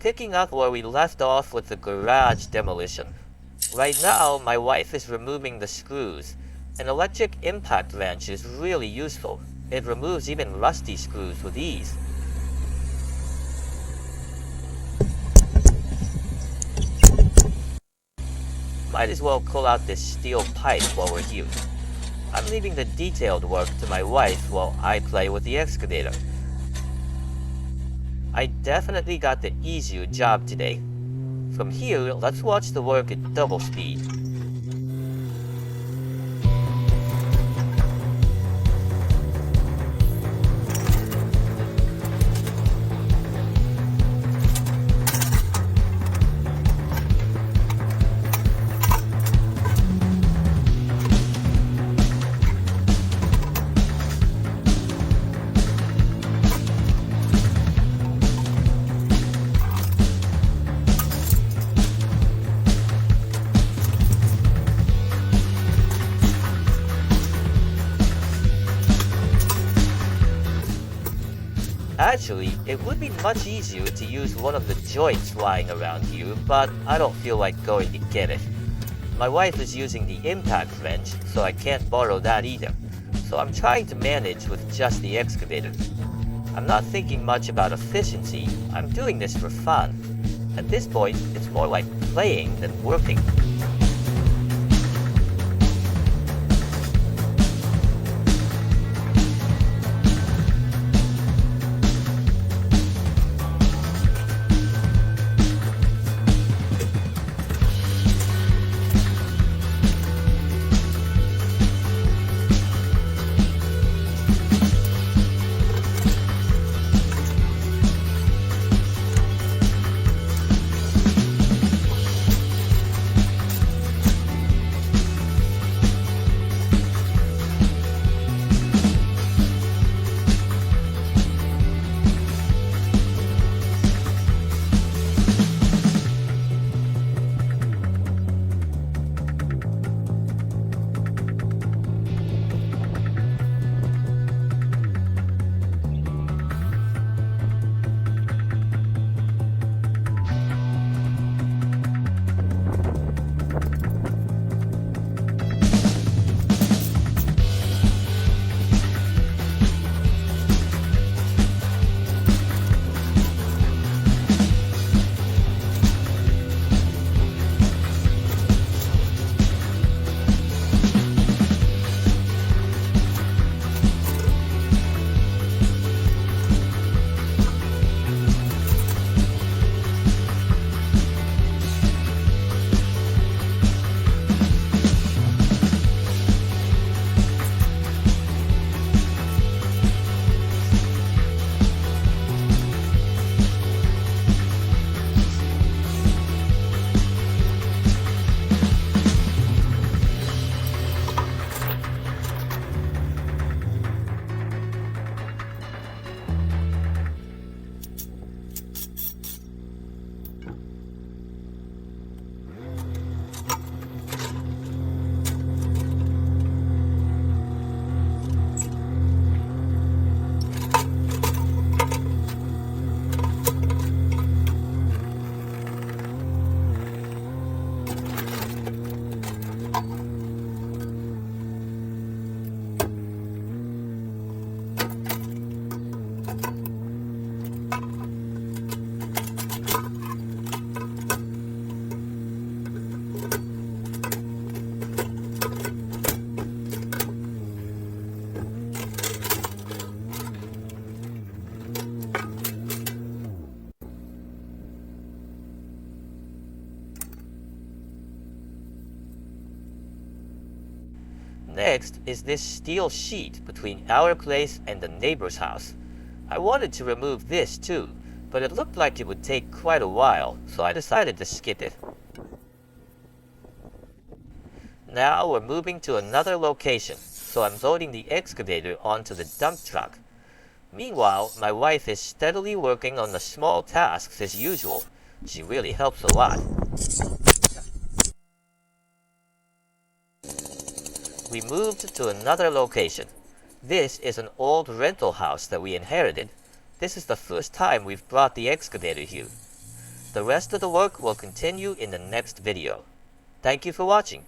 picking up where we left off with the garage demolition. Right now, my wife is removing the screws. An electric impact wrench is really useful. It removes even rusty screws with ease. Might as well pull out this steel pipe while we're here. I'm leaving the detailed work to my wife while I play with the excavator. I definitely got the easier job today. From here, let's watch the work at double speed. Actually, it would be much easier to use one of the joints lying around here, but I don't feel like going to get it. My wife is using the impact wrench, so I can't borrow that either. So I'm trying to manage with just the excavator. I'm not thinking much about efficiency, I'm doing this for fun. At this point, it's more like playing than working. Next is this steel sheet between our place and the neighbor's house. I wanted to remove this too, but it looked like it would take quite a while, so I decided to skip it. Now we're moving to another location, so I'm loading the excavator onto the dump truck. Meanwhile, my wife is steadily working on the small tasks as usual. She really helps a lot. We moved to another location. This is an old rental house that we inherited. This is the first time we've brought the excavator here. The rest of the work will continue in the next video. Thank you for watching.